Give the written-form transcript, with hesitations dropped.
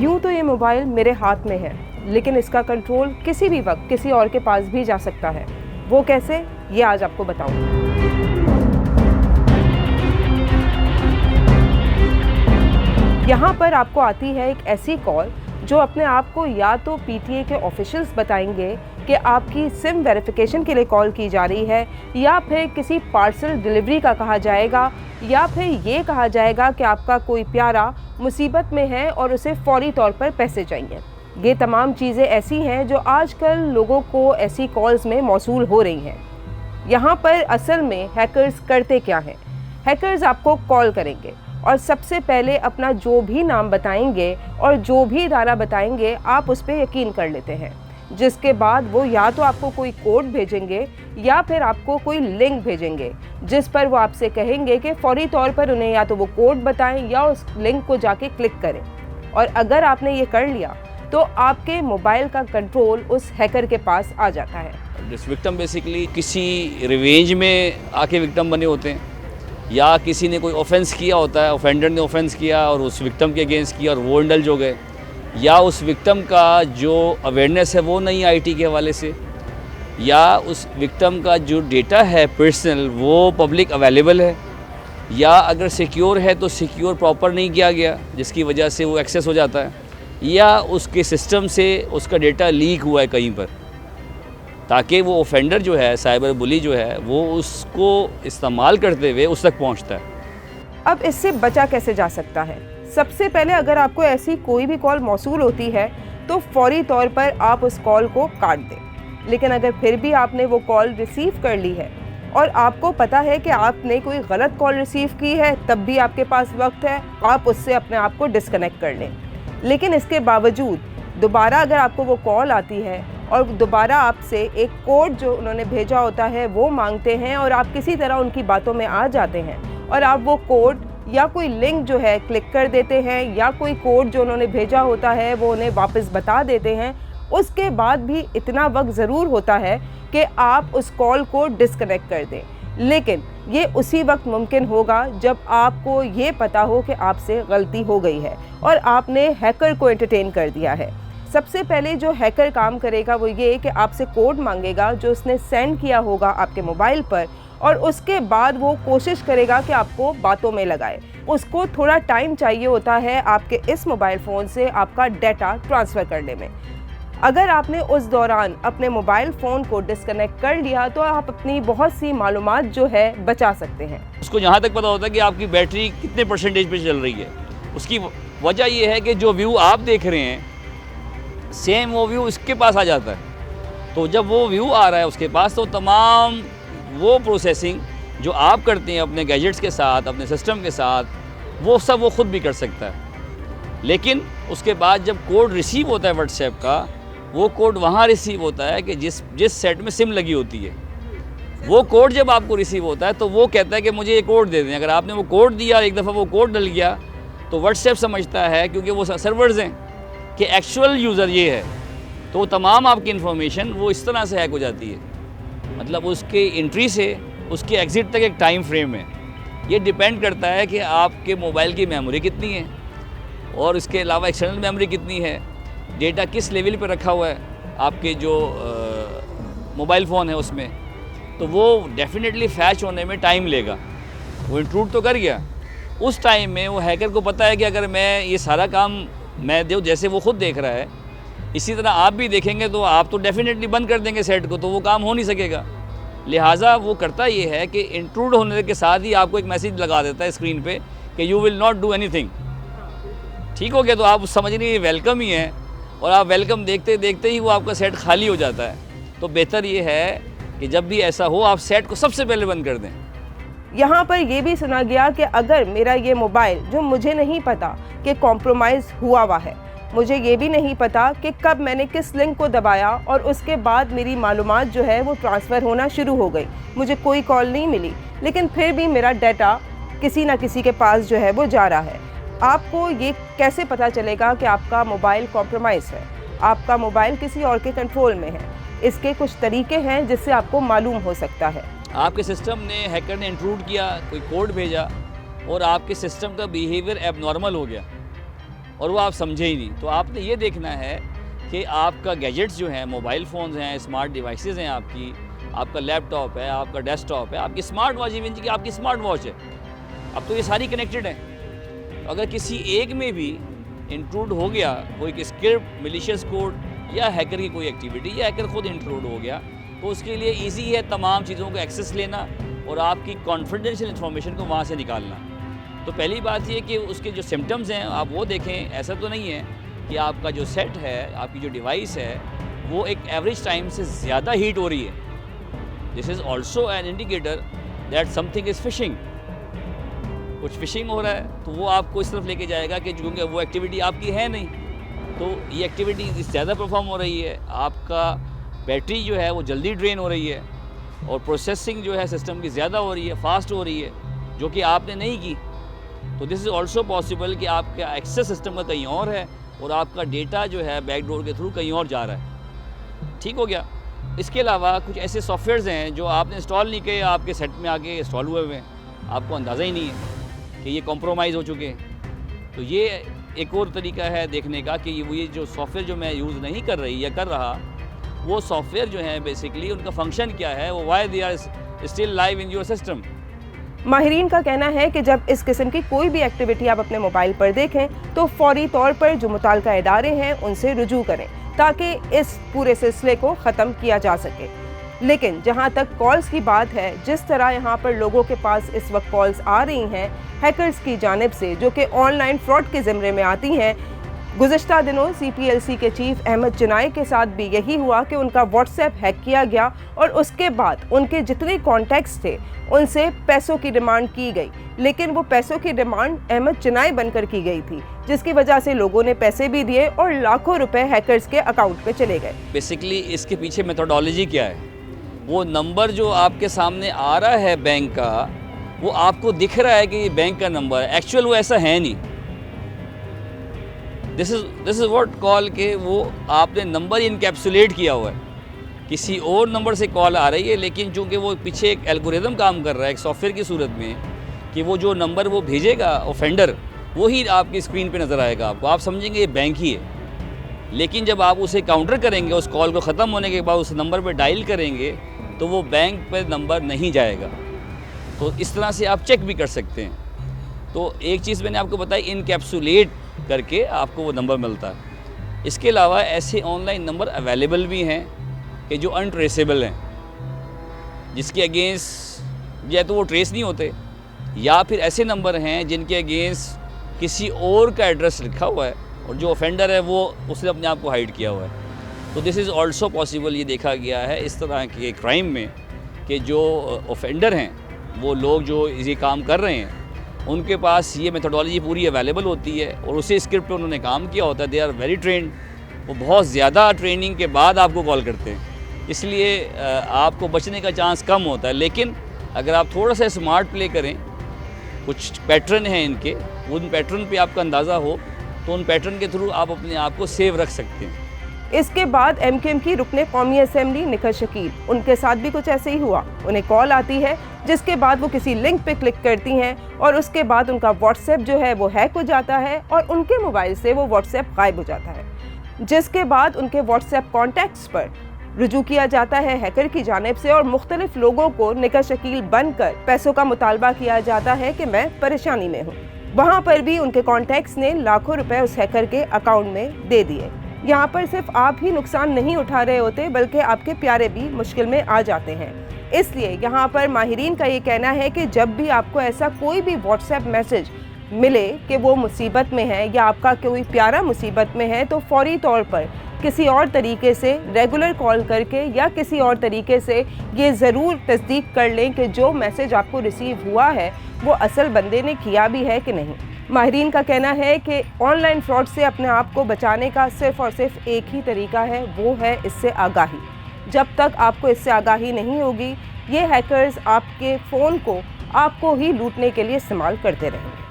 यूँ तो ये मोबाइल मेरे हाथ में है, लेकिन इसका कंट्रोल किसी भी वक्त किसी और के पास भी जा सकता है। वो कैसे, ये आज आपको बताऊंगी। यहाँ पर आपको आती है एक ऐसी कॉल जो अपने आप को या तो पीटीए के ऑफिशियल्स बताएंगे कि आपकी सिम वेरिफिकेशन के लिए कॉल की जा रही है, या फिर किसी पार्सल डिलीवरी का कहा जाएगा, या फिर ये कहा जाएगा कि आपका कोई प्यारा मुसीबत में है और उसे फौरी तौर पर पैसे चाहिए। ये तमाम चीज़ें ऐसी हैं जो आजकल लोगों को ऐसी कॉल्स में मौसूल हो रही हैं। यहाँ पर असल में हैकर्स करते क्या हैं? हैकर्स आपको कॉल करेंगे और सबसे पहले अपना जो भी नाम बताएंगे और जो भी इदारा बताएंगे आप उस पर यकीन कर लेते हैं, जिसके बाद वो या तो आपको कोई कोड भेजेंगे या फिर आपको कोई लिंक भेजेंगे, जिस पर वो आपसे कहेंगे कि फौरी तौर पर उन्हें या तो वो कोड बताएं या उस लिंक को जाके क्लिक करें। और अगर आपने ये कर लिया तो आपके मोबाइल का कंट्रोल उस हैकर के पास आ जाता है। विक्टिम बेसिकली किसी रिवेंज में आके विक्टिम बने होते हैं, या किसी ने कोई ऑफेंस किया होता है, ऑफेंडर ने ऑफेंस किया और उस विक्टिम के अगेंस्ट किया और वो इंडल्ज हो गए, या उस विक्टिम का जो अवेयरनेस है वो नहीं आईटी के हवाले से, या उस विक्टिम का जो डेटा है पर्सनल वो पब्लिक अवेलेबल है, या अगर सिक्योर है तो सिक्योर प्रॉपर नहीं किया गया जिसकी वजह से वो एक्सेस हो जाता है, या उसके सिस्टम से उसका डेटा लीक हुआ है कहीं पर, ताकि वो ऑफेंडर जो है, साइबर बुली जो है, वो उसको इस्तेमाल करते हुए उस तक पहुंचता है। अब इससे बचा कैसे जा सकता है? सबसे पहले अगर आपको ऐसी कोई भी कॉल मौसूल होती है तो फौरी तौर पर आप उस कॉल को काट दें। लेकिन अगर फिर भी आपने वो कॉल रिसीव कर ली है और आपको पता है कि आपने कोई गलत कॉल रिसीव की है, तब भी आपके पास वक्त है, आप उससे अपने आप को डिस्कनेक्ट कर लें। लेकिन इसके बावजूद दोबारा अगर आपको वो कॉल आती है और दोबारा आपसे एक कोड जो उन्होंने भेजा होता है वो मांगते हैं और आप किसी तरह उनकी बातों में आ जाते हैं और आप वो कोड या कोई लिंक जो है क्लिक कर देते हैं, या कोई कोड जो उन्होंने भेजा होता है वो उन्हें वापस बता देते हैं, उसके बाद भी इतना वक्त ज़रूर होता है कि आप उस कॉल को डिस्कनेक्ट कर दें। लेकिन ये उसी वक्त मुमकिन होगा जब आपको ये पता हो कि आपसे गलती हो गई है और आपने हैकर को एंटरटेन कर दिया है। सबसे पहले जो हैकर काम करेगा वो ये कि आपसे कोड मांगेगा जो उसने सेंड किया होगा आपके मोबाइल पर, और उसके बाद वो कोशिश करेगा कि आपको बातों में लगाए। उसको थोड़ा टाइम चाहिए होता है आपके इस मोबाइल फ़ोन से आपका डाटा ट्रांसफ़र करने में। अगर आपने उस दौरान अपने मोबाइल फ़ोन को डिस्कनेक्ट कर लिया तो आप अपनी बहुत सी मालूमात जो है बचा सकते हैं। उसको यहाँ तक पता होता है कि आपकी बैटरी कितने परसेंटेज पे चल रही है। उसकी वजह ये है कि जो व्यू आप देख रहे हैं सेम वो व्यू इसके पास आ जाता है। तो जब वो व्यू आ रहा है उसके पास, तो तमाम वो प्रोसेसिंग जो आप करते हैं अपने गैजेट्स के साथ, अपने सिस्टम के साथ, वो सब वो खुद भी कर सकता है। लेकिन उसके बाद जब कोड रिसीव होता है व्हाट्सएप का, वो कोड वहाँ रिसीव होता है कि जिस सेट में सिम लगी होती है। वो कोड जब आपको रिसीव होता है तो वो कहता है कि मुझे ये कोड दे दें। अगर आपने वो कोड दिया, एक दफ़ा वो कोड डल गया, तो व्हाट्सएप समझता है, क्योंकि वो सर्वर्स हैं, कि एक्चुअल यूज़र ये है, तो तमाम आपकी इन्फॉर्मेशन वो इस तरह से हैक हो जाती है। मतलब उसके एंट्री से उसके एग्ज़िट तक एक टाइम फ्रेम है। ये डिपेंड करता है कि आपके मोबाइल की मेमोरी कितनी है और इसके अलावा एक्सटर्नल मेमोरी कितनी है, डेटा किस लेवल पर रखा हुआ है आपके जो मोबाइल फ़ोन है उसमें। तो वो डेफिनेटली फैच होने में टाइम लेगा। वो इंट्रूड तो कर गया, उस टाइम में वो हैकर को पता है कि अगर मैं ये सारा काम मैं जैसे वो खुद देख रहा है इसी तरह आप भी देखेंगे तो आप तो डेफिनेटली बंद कर देंगे सेट को, तो वो काम हो नहीं सकेगा। लिहाजा वो करता ये है कि इंट्रूड होने के साथ ही आपको एक मैसेज लगा देता है स्क्रीन पे कि you will not do anything. ठीक हो गया, तो आप समझ नहीं वेलकम ही है, और आप वेलकम देखते देखते ही वो आपका सेट खाली हो जाता है। तो बेहतर ये है कि जब भी ऐसा हो आप सेट को सबसे पहले बंद कर दें। यहाँ पर यह भी सुना गया कि अगर मेरा ये मोबाइल, जो मुझे नहीं पता कि कॉम्प्रोमाइज़ हुआ हुआ है, मुझे ये भी नहीं पता कि कब मैंने किस लिंक को दबाया और उसके बाद मेरी मालूमात जो है वो ट्रांसफ़र होना शुरू हो गई, मुझे कोई कॉल नहीं मिली, लेकिन फिर भी मेरा डाटा किसी न किसी के पास जो है वो जा रहा है। आपको ये कैसे पता चलेगा कि आपका मोबाइल कॉम्प्रोमाइज़ है, आपका मोबाइल किसी और के कंट्रोल में है? इसके कुछ तरीके हैं जिससे आपको मालूम हो सकता है। आपके सिस्टम ने, हैकर ने इंट्रूड किया, कोई कोड भेजा और आपके सिस्टम का बिहेवियर एबनॉर्मल हो गया, और वो आप समझे ही नहीं। तो आपने ये देखना है कि आपका गैजेट्स जो हैं, मोबाइल फ़ोन्स हैं, स्मार्ट डिवाइसेस हैं आपका लैपटॉप है, आपका डेस्कटॉप है, आपकी स्मार्ट वॉच, इवन कि आपकी स्मार्ट वॉच है, अब तो ये सारी कनेक्टेड हैं। तो अगर किसी एक में भी इंट्रूड हो गया कोई स्क्रिप्ट, मिलिशियस कोड या हैकर की कोई एक्टिविटी, या हैकर खुद इंट्रूड हो गया, तो उसके लिए ईजी है तमाम चीज़ों को एक्सेस लेना और आपकी कॉन्फिडेंशियल इन्फॉर्मेशन को वहाँ से निकालना। तो पहली बात ये कि उसके जो सिम्टम्स हैं आप वो देखें। ऐसा तो नहीं है कि आपका जो सेट है, आपकी जो डिवाइस है, वो एक एवरेज टाइम से ज़्यादा हीट हो रही है। This is also an indicator that something is fishing, कुछ फिशिंग हो रहा है। तो वो आपको इस तरफ लेके जाएगा कि क्योंकि वो एक्टिविटी आपकी है नहीं, तो ये एक्टिविटी ज़्यादा परफॉर्म हो रही है, आपका बैटरी जो है वो जल्दी ड्रेन हो रही है और प्रोसेसिंग जो है सिस्टम की ज़्यादा हो रही है, फास्ट हो रही है, जो कि आपने नहीं की। तो दिस इज़ ऑल्सो पॉसिबल कि आपका एक्सेस सिस्टम का कहीं और है और आपका डेटा जो है बैकडोर के थ्रू कहीं और जा रहा है। ठीक हो गया। इसके अलावा कुछ ऐसे सॉफ्टवेयर्स हैं जो आपने इंस्टॉल नहीं किए, आपके सेट में आके इंस्टॉल हुए हुए हैं, आपको अंदाज़ा ही नहीं है कि ये कॉम्प्रोमाइज़ हो चुके हैं। तो ये एक और तरीका है देखने का कि ये जो सॉफ्टवेयर जो मैं यूज़ नहीं कर रही या कर रहा, वो सॉफ्टवेयर जो है बेसिकली उनका फंक्शन क्या है, वो why they are still live in your system. माहिरीन का कहना है कि जब इस किस्म की कोई भी एक्टिविटी आप अपने मोबाइल पर देखें तो फौरी तौर पर जो मुताल्लिका इदारे हैं उनसे रुजू करें ताकि इस पूरे सिलसिले को ख़त्म किया जा सके। लेकिन जहां तक कॉल्स की बात है, जिस तरह यहां पर लोगों के पास इस वक्त कॉल्स आ रही हैं हैकर्स की जानिब से, जो कि ऑनलाइन फ्रॉड के ज़िम्मे में आती हैं, गुज़िश्ता दिनों CPLC के चीफ अहमद चिनाई के साथ भी यही हुआ कि उनका व्हाट्सएप हैक किया गया और उसके बाद उनके जितने कॉन्टैक्ट्स थे उनसे पैसों की डिमांड की गई। लेकिन वो पैसों की डिमांड अहमद चिनाई बनकर की गई थी, जिसकी वजह से लोगों ने पैसे भी दिए और लाखों रुपए हैकर्स के अकाउंट पे चले गए। बेसिकली इसके पीछे मेथोडोलॉजी क्या है, वो नंबर जो आपके सामने आ रहा है बैंक का, वो आपको दिख रहा है कि ये बैंक का नंबर है, एक्चुअल वो ऐसा है नहीं। दिस इज़ व्हाट कॉल के वो आपने नंबर इनकैप्सुलेट किया हुआ है, किसी और नंबर से कॉल आ रही है, लेकिन चूँकि वो पीछे एक एल्गोरिदम काम कर रहा है एक सॉफ्टवेयर की सूरत में कि वो जो नंबर वो भेजेगा ऑफेंडर, वो ही आपकी स्क्रीन पे नज़र आएगा आपको, आप समझेंगे ये बैंक ही है। लेकिन जब आप उसे काउंटर करेंगे, उस कॉल को ख़त्म होने के बाद उस नंबर पर डायल करेंगे तो वो बैंक पर नंबर नहीं जाएगा। तो इस तरह से आप चेक भी कर सकते हैं। तो एक चीज़ मैंने आपको बताई, इनकैप्सुलेट करके आपको वो नंबर मिलता है। इसके अलावा ऐसे ऑनलाइन नंबर अवेलेबल भी हैं कि जो अनट्रेसेबल हैं, जिसके अगेंस्ट या तो वो ट्रेस नहीं होते, या फिर ऐसे नंबर हैं जिनके अगेंस्ट किसी और का एड्रेस लिखा हुआ है और जो ऑफेंडर है वो उसने अपने आप को हाइड किया हुआ है। तो दिस इज़ ऑल्सो पॉसिबल, ये देखा गया है इस तरह के क्राइम में कि जो ऑफेंडर हैं, वो लोग जो ये काम कर रहे हैं, उनके पास ये मेथोडोलॉजी पूरी अवेलेबल होती है और उसी स्क्रिप्ट पे उन्होंने काम किया होता है। दे आर वेरी ट्रेंड, वो बहुत ज़्यादा ट्रेनिंग के बाद आपको कॉल करते हैं, इसलिए आपको बचने का चांस कम होता है। लेकिन अगर आप थोड़ा सा स्मार्ट प्ले करें, कुछ पैटर्न हैं इनके, उन पैटर्न पे आपका अंदाज़ा हो तो उन पैटर्न के थ्रू आप अपने आप को सेव रख सकते हैं। इसके बाद MKM की रुकने कौमी असेंबली निखत शकील, उनके साथ भी कुछ ऐसे ही हुआ। उन्हें कॉल आती है, जिसके बाद वो किसी लिंक पे क्लिक करती हैं और उसके बाद उनका व्हाट्सएप जो है वो हैक हो जाता है और उनके मोबाइल से वो व्हाट्सएप गायब हो जाता है, जिसके बाद उनके व्हाट्सएप कॉन्टैक्ट्स पर रुजू किया जाता है हैकर की जानिब से और मुख्तलिफ लोगों को निखत शकील बनकर पैसों का मुतालबा किया जाता है कि मैं परेशानी में हूँ। वहाँ पर भी उनके कॉन्टैक्ट्स ने लाखों रुपए उस हैकर के अकाउंट में दे दिए। यहाँ पर सिर्फ आप ही नुकसान नहीं उठा रहे होते, बल्कि आपके प्यारे भी मुश्किल में आ जाते हैं। इसलिए यहाँ पर माहिरीन का ये कहना है कि जब भी आपको ऐसा कोई भी व्हाट्सएप मैसेज मिले कि वो मुसीबत में है या आपका कोई प्यारा मुसीबत में है, तो फौरी तौर पर किसी और तरीके से रेगुलर कॉल करके या किसी और तरीके से ये ज़रूर तस्दीक कर लें कि जो मैसेज आपको रिसीव हुआ है वो असल बंदे ने किया भी है कि नहीं। माहिरीन का कहना है कि ऑनलाइन फ्रॉड से अपने आप को बचाने का सिर्फ और सिर्फ एक ही तरीका है, वो है इससे आगाही। जब तक आपको इससे आगाही नहीं होगी, ये हैकर्स आपके फ़ोन को आपको ही लूटने के लिए इस्तेमाल करते रहेंगे।